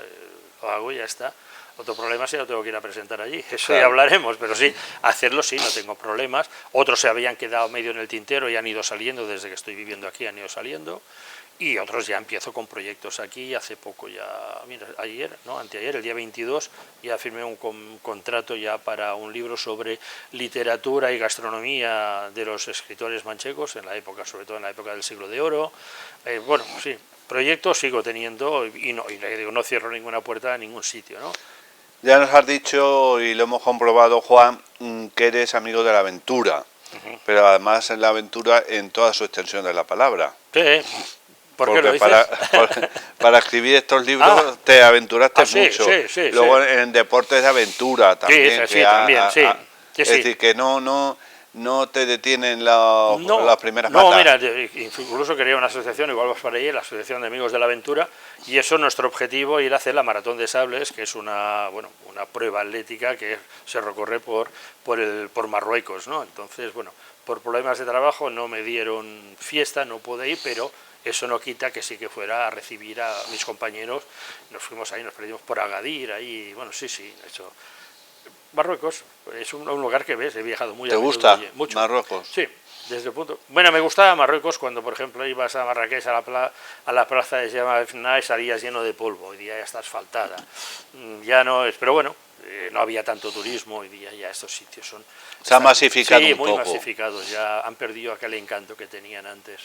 lo hago y ya está. Otro problema es si lo tengo que ir a presentar allí, eso Claro. ya hablaremos, pero sí, hacerlo sí, no tengo problemas. Otros se habían quedado medio en el tintero y han ido saliendo, desde que estoy viviendo aquí han ido saliendo, y otros ya empiezo con proyectos aquí. Hace poco ya, mira, anteayer, el día 22, ya firmé un contrato ya para un libro sobre literatura y gastronomía de los escritores manchegos, en la época, sobre todo en la época del Siglo de Oro. Bueno, sí, proyectos sigo teniendo y no cierro ninguna puerta a ningún sitio, ¿no? Ya nos has dicho, y lo hemos comprobado, Juan, que eres amigo de la aventura, pero además en la aventura en toda su extensión de la palabra. Sí. ¿Por qué lo Porque dices? para escribir estos libros te aventuraste mucho. Sí, luego en deportes de aventura también. Sí, también. Es decir, que no te detienen las primeras No, patas. mira, incluso quería una asociación, igual vas para ahí, la Asociación de Amigos de la Aventura, y eso nuestro objetivo, ir a hacer la Maratón de Sables, que es una prueba atlética que se recorre por Marruecos, ¿no? Entonces, bueno, por problemas de trabajo no me dieron fiesta, no pude ir, pero eso no quita que sí que fuera a recibir a mis compañeros. Nos fuimos ahí, nos perdimos por Agadir, ahí, bueno, sí, de hecho. Marruecos es un lugar que ves, he viajado muy a menudo. ¿Te gusta allí, mucho. Marruecos? Sí, desde el punto... Bueno, me gustaba Marruecos cuando, por ejemplo, ibas a Marrakech, a la plaza de Jemaa y salías lleno de polvo, hoy día ya está asfaltada. Ya no es, pero bueno, no había tanto turismo, hoy día ya estos sitios son... Se ha masificado un poco. Sí, muy masificados, ya han perdido aquel encanto que tenían antes.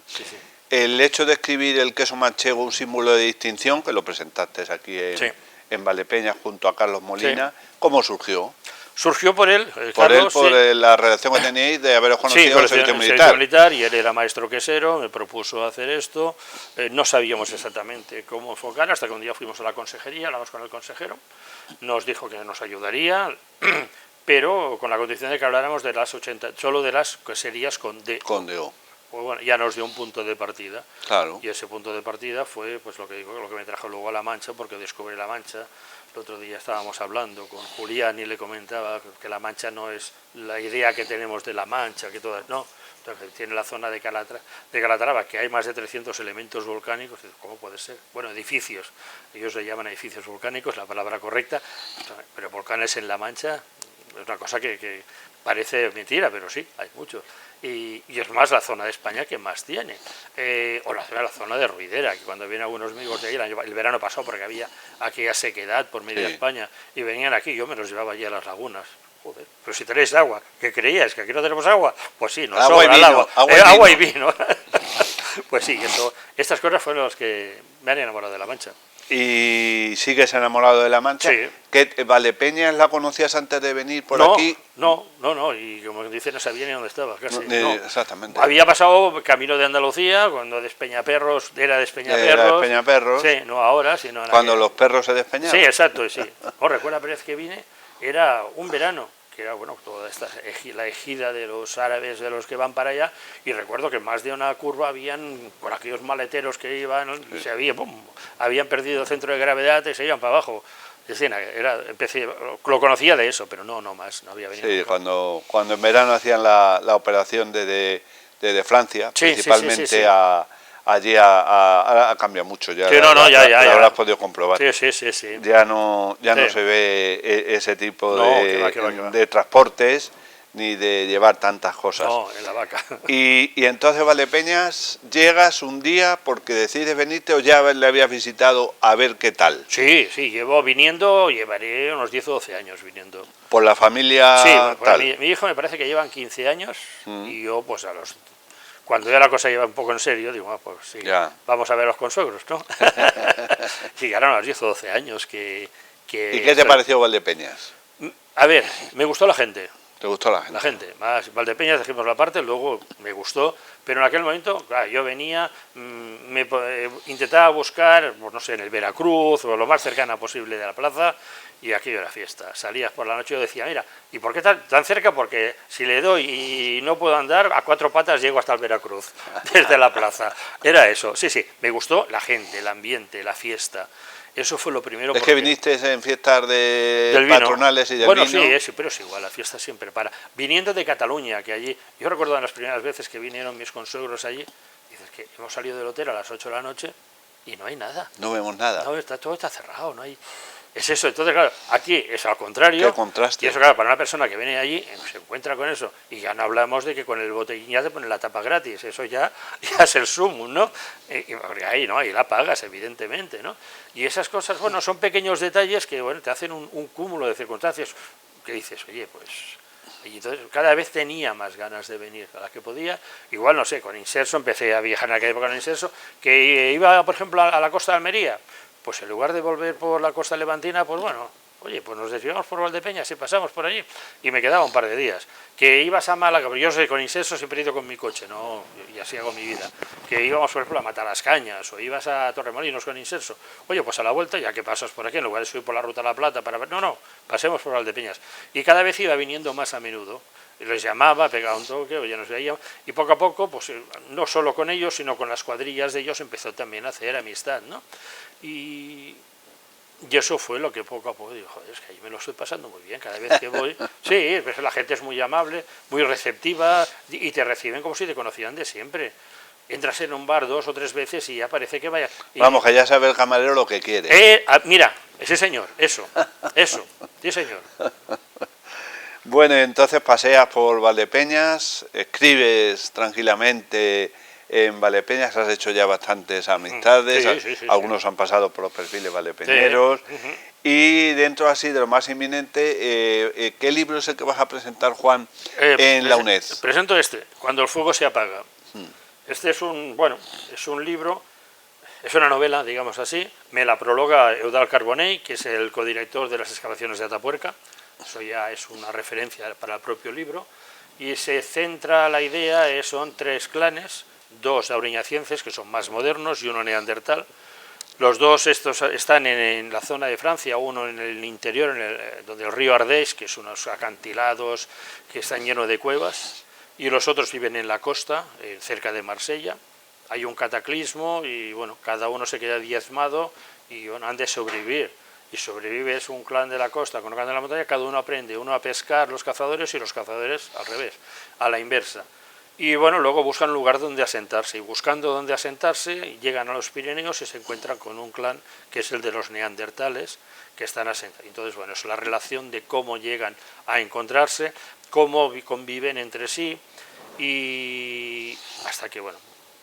Sí. El hecho de escribir el queso manchego, un símbolo de distinción, que lo presentaste aquí en Valdepeñas junto a Carlos Molina, ¿cómo surgió? Surgió por él, Carlos, por la relación que teníais de haberos conocido en el servicio militar. Y él era maestro quesero, me propuso hacer esto. No sabíamos exactamente cómo enfocar, hasta que un día fuimos a la consejería, hablamos con el consejero, nos dijo que nos ayudaría, pero con la condición de que habláramos de las 80, solo de las queserías con D. Con DO. Pues bueno, ya nos dio un punto de partida. Claro. Y ese punto de partida fue pues lo que me trajo luego a La Mancha, porque descubrí La Mancha. El otro día estábamos hablando con Julián y le comentaba que La Mancha no es la idea que tenemos de La Mancha, que todas no. Entonces, tiene la zona de Calatrava, que hay más de 300 elementos volcánicos. ¿Cómo puede ser? Bueno, edificios. Ellos le llaman edificios volcánicos, la palabra correcta, pero volcanes en La Mancha es una cosa que parece mentira, pero sí, hay muchos. Y es más la zona de España que más tiene. O la zona de Ruidera, que cuando vienen algunos amigos de ahí, el verano pasado, porque había aquella sequedad por media España, y venían aquí, yo me los llevaba allí a las lagunas. Joder, pero si tenéis agua, ¿qué creíais? ¿Que aquí no tenemos agua? Pues sí, nos sobra el agua. Agua y vino. Pues sí, estas cosas fueron las que me han enamorado de La Mancha. ¿Y sigues enamorado de La Mancha? Sí. ¿Que Valdepeñas la conocías antes de venir por aquí? No, y como dice, no sabía ni dónde estaba, casi. No. Exactamente. Había pasado camino de Andalucía, cuando Despeñaperros era Despeñaperros. Sí, no ahora, sino... Cuando los perros se despeñaban. Sí, exacto, sí. Recuerda la vez que vine, era un verano, que era, bueno, toda la ejida de los árabes, de los que van para allá, y recuerdo que más de una curva habían, por aquellos maleteros que iban, habían perdido el centro de gravedad y se iban para abajo. Lo conocía de eso, pero no más, no había venido. Sí, cuando en verano hacían la operación desde Francia, principalmente allí ha cambiado mucho. Ya, ya lo habrás podido comprobar. Sí. Ya no se ve ese tipo de transportes ni de llevar tantas cosas. No, en la vaca. Y entonces, Valdepeñas, llegas un día porque decides venirte o ya le habías visitado a ver qué tal. Sí, llevaré unos 10 o 12 años viniendo. ¿Por la familia? Sí, tal. Mi hijo me parece que llevan 15 años y yo pues cuando ya la cosa lleva un poco en serio, digo, pues sí, vamos a ver a los consuegros, ¿no? Sí, llegaron a los 10 o 12 años que... ¿Y qué te pareció Valdepeñas? A ver, me gustó la gente. ¿Te gustó la gente? La gente, más Valdepeñas dejemos la parte, luego me gustó, pero en aquel momento, claro, yo venía, intentaba buscar, pues no sé, en el Veracruz o lo más cercana posible de la plaza, y aquello era fiesta. Salías por la noche y yo decía, mira, ¿y por qué tan cerca? Porque si le doy y no puedo andar, a 4 patas llego hasta el Veracruz, desde la plaza. Era eso, sí, me gustó la gente, el ambiente, la fiesta. Eso fue lo primero. Es que viniste en fiestas de patronales y del vino. Bueno, sí, pero es igual, la fiesta siempre para. Viniendo de Cataluña, que allí, yo recuerdo las primeras veces que vinieron mis consuegros allí, dices, que hemos salido del hotel a las 8 de la noche y no hay nada. No vemos nada. No, todo está cerrado, no hay... Es eso, entonces claro, aquí es al contrario. Qué contraste. Y eso claro, para una persona que viene allí, se encuentra con eso, y ya no hablamos de que con el botellín ya te ponen la tapa gratis, eso ya es el sumum, ¿no? Porque ahí no, ahí la pagas, evidentemente, ¿no? Y esas cosas, bueno, son pequeños detalles que, bueno, te hacen un cúmulo de circunstancias que dices, oye, pues... Y entonces cada vez tenía más ganas de venir a la que podía. Igual, no sé, con Inserso, empecé a viajar en aquella época con Inserso, que iba, por ejemplo, a la costa de Almería, pues en lugar de volver por la costa levantina, pues bueno, oye, pues nos desviamos por Valdepeñas y pasamos por allí, y me quedaba un par de días. Que ibas a Málaga, pero yo soy con Inserso, siempre he ido con mi coche, no, y así hago mi vida. Que íbamos, por ejemplo, a Matalascañas, o ibas a Torremolinos con Inserso, oye, pues a la vuelta, ya que pasas por aquí, en lugar de subir por la Ruta de la Plata, para ver, no, pasemos por Valdepeñas. Y cada vez iba viniendo más a menudo. Les llamaba, pegaba un toque, o ya nos veíamos, y poco a poco, pues no solo con ellos, sino con las cuadrillas de ellos, empezó también a hacer amistad, ¿no? Y eso fue lo que poco a poco digo, joder, es que ahí me lo estoy pasando muy bien, cada vez que voy, sí, pues la gente es muy amable, muy receptiva, y te reciben como si te conocieran de siempre. Entras en un bar 2 o 3 veces y ya parece que vaya... Vamos, que ya sabe el camarero lo que quiere. Mira, ese señor, eso, sí señor. Bueno, entonces paseas por Valdepeñas, escribes tranquilamente en Valdepeñas, has hecho ya bastantes amistades, Sí, algunos han pasado por los perfiles valdepeñeros, y dentro así de lo más inminente, ¿qué libro es el que vas a presentar, Juan, en la UNED? Presento Cuando el fuego se apaga. Este es es un libro, es una novela, digamos así, me la prologa Eudald Carbonell, que es el codirector de las excavaciones de Atapuerca. Eso ya es una referencia para el propio libro, y se centra la idea, son 3 clanes, 2 auriñacienses, que son más modernos, y uno neandertal. Los 2 estos están en la zona de Francia, uno en el interior, donde el río Ardèche, que son unos acantilados que están llenos de cuevas, y los otros viven en la costa, cerca de Marsella. Hay un cataclismo y bueno, cada uno se queda diezmado y bueno, han de sobrevivir. Y sobrevive es un clan de la costa con un clan de la montaña, cada uno aprende, uno a pescar, los cazadores, y los cazadores al revés, a la inversa. Y bueno, luego buscan un lugar donde asentarse, y buscando donde asentarse, llegan a los Pirineos y se encuentran con un clan que es el de los neandertales, que están asentados. Entonces, bueno, es la relación de cómo llegan a encontrarse, cómo conviven entre sí, y hasta que, bueno,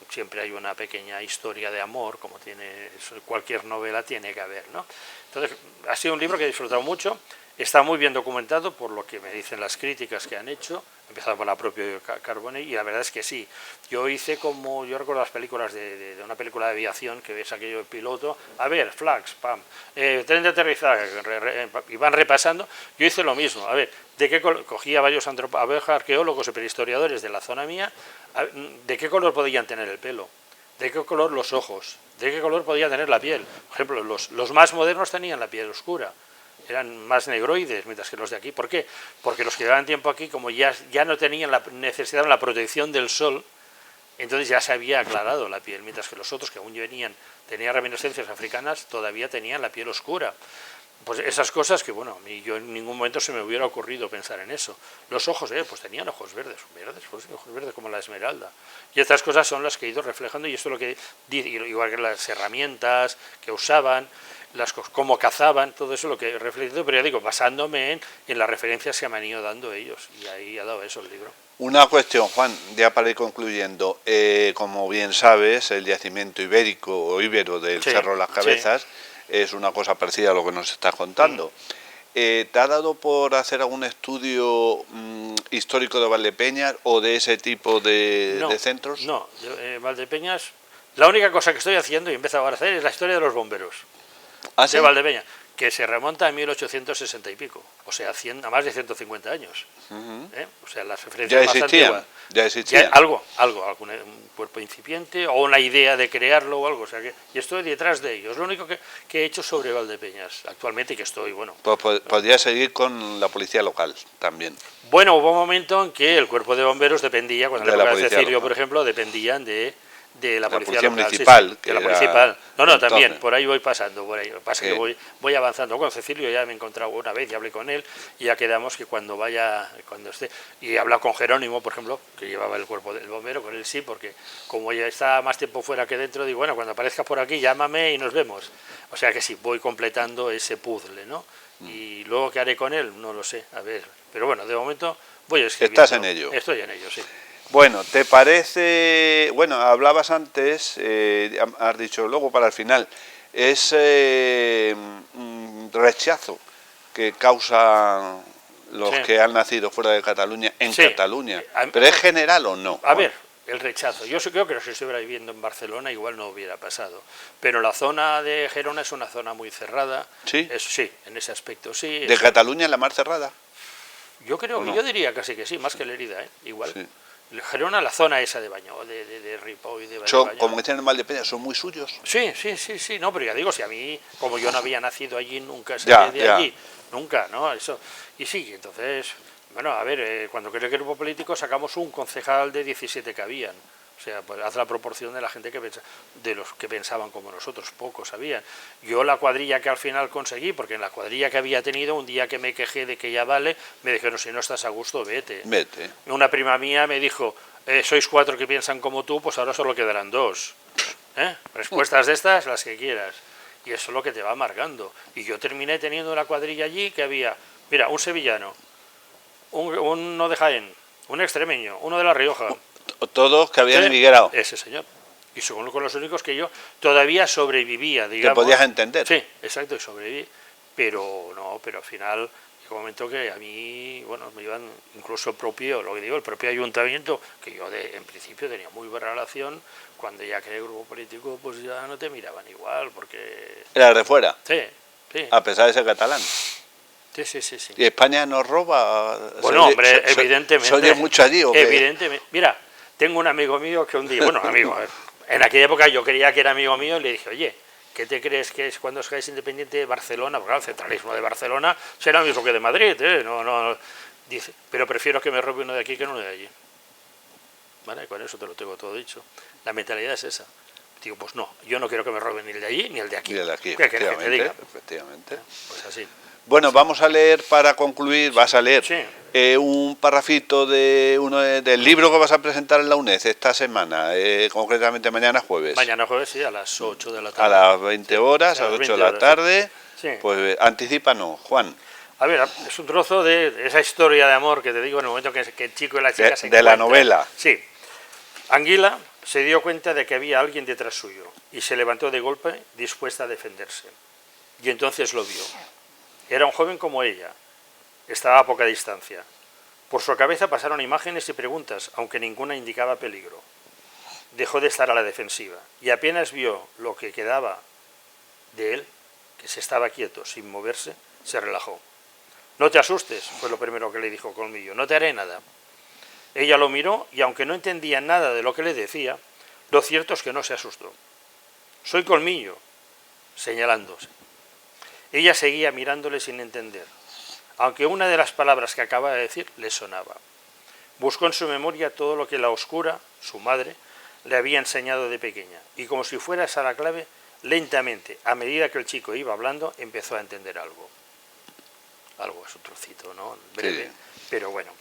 siempre hay una pequeña historia de amor, como cualquier novela tiene que haber, ¿no? Entonces, ha sido un libro que he disfrutado mucho, está muy bien documentado por lo que me dicen las críticas que han hecho, empezado por la propia Carbonell, y la verdad es que sí. Yo recuerdo las películas de una película de aviación, que ves aquello de piloto, a ver, flags, pam, tren de aterrizaje, y van repasando. Yo hice lo mismo, a ver, cogía varios arqueólogos y prehistoriadores de la zona mía, de qué color podían tener el pelo, de qué color los ojos, de qué color podía tener la piel. Por ejemplo, los más modernos tenían la piel oscura, eran más negroides, mientras que los de aquí. ¿Por qué? Porque los que llevaban tiempo aquí, como ya no tenían la necesidad de la protección del sol, entonces ya se había aclarado la piel, mientras que los otros que aún tenían reminiscencias africanas, todavía tenían la piel oscura. Pues esas cosas que, bueno, a mí yo en ningún momento se me hubiera ocurrido pensar en eso. Los ojos, pues tenían ojos verdes, pues ojos verdes como la esmeralda. Y estas cosas son las que he ido reflejando, y esto es lo que dice, igual que las herramientas que usaban, cómo cazaban, todo eso es lo que he reflejado, pero ya digo, basándome en las referencias que me han ido dando ellos, y ahí ha dado eso el libro. Una cuestión, Juan, ya para ir concluyendo, como bien sabes, el yacimiento ibérico o íbero del Cerro de las Cabezas es una cosa parecida a lo que nos estás contando. ¿Te ha dado por hacer algún estudio histórico de Valdepeñas o de ese tipo de centros? No, Valdepeñas, la única cosa que estoy haciendo y he empezado a hacer es la historia de los bomberos. ¿Ah, sí? De Valdepeñas, que se remonta a 1860 y pico, o sea, a más de 150 años. O sea, las referencias más antiguas. Ya existían. Algún un cuerpo incipiente o una idea de crearlo o algo. O sea que, y estoy detrás de ellos. Lo único que he hecho sobre Valdepeñas actualmente, y que estoy, bueno... Pues podría seguir con la policía local también. Bueno, hubo un momento en que el cuerpo de bomberos dependía, cuando en la época de Cecilio, por ejemplo, dependían de de la policía policía local, municipal, sí, que de la era municipal. No, no, entonces. también, por ahí voy pasando, por ahí. Lo que pasa es que Sí. voy avanzando. Con Cecilio ya me he encontrado una vez y hablé con él, y ya quedamos que cuando esté, y he hablado con Jerónimo, por ejemplo, que llevaba el cuerpo del bombero, con él sí, porque como ya está más tiempo fuera que dentro, digo, bueno, cuando aparezcas por aquí, llámame y nos vemos. O sea que sí, voy completando ese puzzle, ¿no? Y luego qué haré con él, no lo sé, a ver. Pero bueno, de momento voy escribiendo. Estás en ello. Estoy en ello, sí. Bueno, ¿te parece? Bueno, hablabas antes, has dicho luego para el final, ese rechazo que causan los Sí. que han nacido fuera de Cataluña en Sí. Cataluña. ¿Pero es general o no? A ver, el rechazo. Yo creo que si estuviera viviendo en Barcelona igual no hubiera pasado. Pero la zona de Gerona es una zona muy cerrada. ¿Sí? Sí, en ese aspecto sí. ¿De Cataluña la mar cerrada? Yo creo, no? yo diría casi que sí, más que Lérida, igual. Sí. Gerona, la zona esa de Baño, de Ripoll y de Son, Baño. como dicen en Valdepeñas, son muy suyos. Sí, no, pero ya digo, si a mí, como yo no había nacido allí, nunca Ya, salí de ya. allí, nunca, ¿no? Eso. Y sí, entonces, bueno, a ver, cuando creé el grupo político sacamos un concejal de 17 que habían. O sea, pues haz la proporción de la gente de los que pensaban como nosotros, pocos habían. Yo la cuadrilla que al final conseguí, porque en la cuadrilla que había tenido, un día que me quejé de que ya vale, me dijeron, si no estás a gusto, vete. Vete. Una prima mía me dijo, sois 4 que piensan como tú, pues ahora solo quedarán 2. Respuestas de estas, las que quieras. Y eso es lo que te va amargando. Y yo terminé teniendo una cuadrilla allí que había, mira, un sevillano, uno de Jaén, un extremeño, uno de La Rioja. Todos que habían Sí, emigrado. ese señor. Y son con los únicos que yo todavía sobrevivía, Que digamos. podías entender. Sí, exacto, y sobreviví. Pero no, pero al final llegó un momento que a mí, bueno, me iban incluso lo que digo, el propio ayuntamiento, que yo en principio tenía muy buena relación, cuando ya creé el grupo político, pues ya no te miraban igual, porque... Era de fuera, Sí. a pesar de ser catalán. Sí. ¿Y España nos roba? Bueno, hombre, evidentemente. ¿Se oye mucho allí o qué? Evidentemente. Mira, tengo un amigo mío que un día, bueno, amigo, en aquella época yo creía que era amigo mío y le dije, oye, ¿qué te crees que es cuando seáis independiente de Barcelona? Porque claro, el centralismo de Barcelona será lo mismo que de Madrid, no. Dice, pero prefiero que me robe uno de aquí que uno de allí. ¿Vale? Con eso te lo tengo todo dicho. La mentalidad es esa. Digo, pues no, yo no quiero que me roben ni el de allí ni el de aquí. Y el de aquí, ¿Qué quieres que te diga? efectivamente. Pues así. Bueno, vamos a leer para concluir, vas a leer Sí. un parrafito del libro que vas a presentar en la UNED esta semana, concretamente mañana jueves. Mañana jueves, sí, a las 8 de la A tarde. las 20 horas, A a las las 8 de 20 la horas, tarde. sí. Pues anticípanos, Juan. A ver, es un trozo de esa historia de amor que te digo en el momento que el chico y la chica se De la encuentran. novela. Sí. Anguila se dio cuenta de que había alguien detrás suyo y se levantó de golpe dispuesta a defenderse. Y entonces lo vio. Era un joven como ella. Estaba a poca distancia. Por su cabeza pasaron imágenes y preguntas, aunque ninguna indicaba peligro. Dejó de estar a la defensiva y apenas vio lo que quedaba de él, que se estaba quieto, sin moverse, se relajó. No te asustes, fue lo primero que le dijo Colmillo, no te haré nada. Ella lo miró y aunque no entendía nada de lo que le decía, lo cierto es que no se asustó. Soy Colmillo, señalándose. Ella seguía mirándole sin entender, aunque una de las palabras que acababa de decir le sonaba. Buscó en su memoria todo lo que la oscura, su madre, le había enseñado de pequeña, y como si fuera esa la clave, lentamente, a medida que el chico iba hablando, empezó a entender algo. Algo es un trocito, ¿no? Breve, Sí. pero bueno.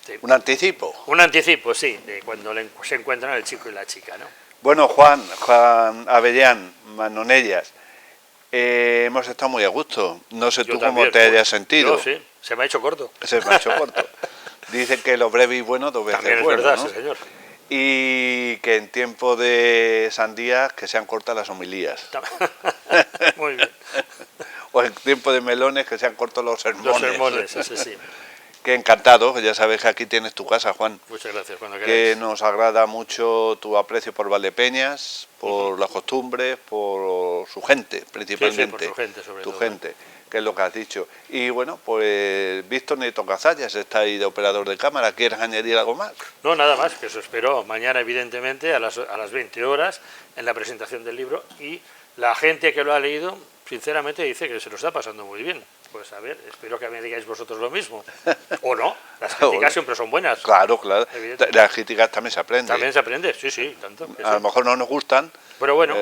Sí. Un anticipo. Un anticipo, sí, de cuando se encuentran el chico y la chica, ¿no? Bueno, Juan Avellán, Manonellas, hemos estado muy a gusto. No sé Yo tú también, cómo te hayas sentido. Yo sí, se me ha hecho corto. Se me ha hecho corto. Dicen que lo breve y bueno dos veces También es bueno, verdad, ¿no? sí, señor. Y que en tiempo de sandías que sean cortas las homilías. Muy bien. O en tiempo de melones que sean cortos los sermones. Los sermones, sí. Que encantado, ya sabes que aquí tienes tu casa, Juan. Muchas gracias, cuando Que queráis. nos agrada mucho tu aprecio por Valdepeñas, por las costumbres, por su gente, principalmente. Sí, por su gente, sobre tu todo. gente, que es lo que has dicho. Y bueno, pues Víctor Nieto Cazallas está ahí de operador de cámara. ¿Quieres añadir algo más? No, nada más, que eso espero mañana, evidentemente, a las 20 horas, en la presentación del libro, y la gente que lo ha leído, sinceramente, dice que se lo está pasando muy bien. Pues a ver, espero que me digáis vosotros lo mismo. O no, las críticas siempre son buenas. Claro, claro. Evidentemente. Las críticas también se aprende. También se aprende, sí, tanto. Que A lo sí. mejor no nos gustan, Pero bueno,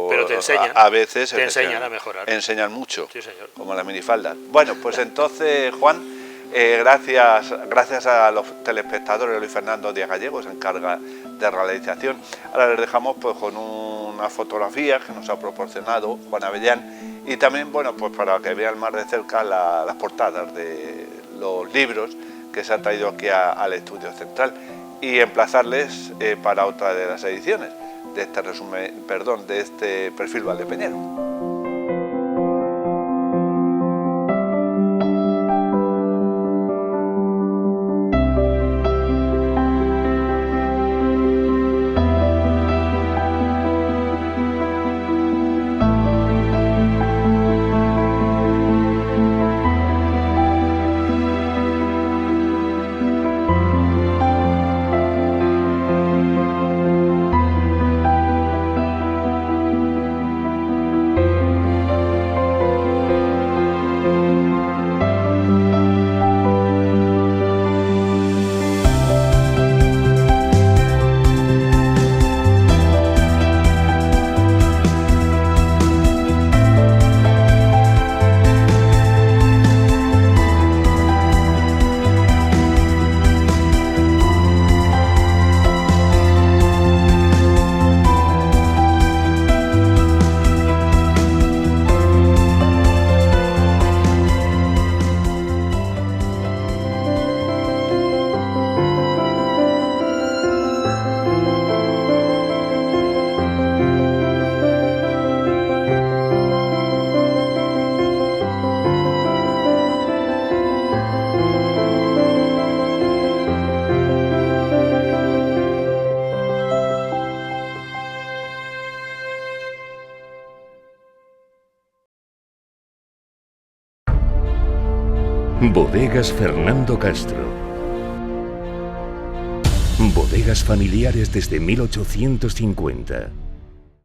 pero te enseñan. a veces Te enseñan a mejorar. Enseñan mucho, Sí, señor. como las minifaldas. Bueno, pues entonces, Juan, gracias a los telespectadores, Luis Fernando Díaz Gallego se encarga de realización. Ahora les dejamos pues con una fotografía que nos ha proporcionado Juan Avellán, y también, bueno, pues para que vean más de cerca las portadas de los libros que se han traído aquí al estudio central, y emplazarles para otra de las ediciones de este resumen, de este perfil valdepeñero. Bodegas Fernando Castro. Bodegas familiares desde 1850.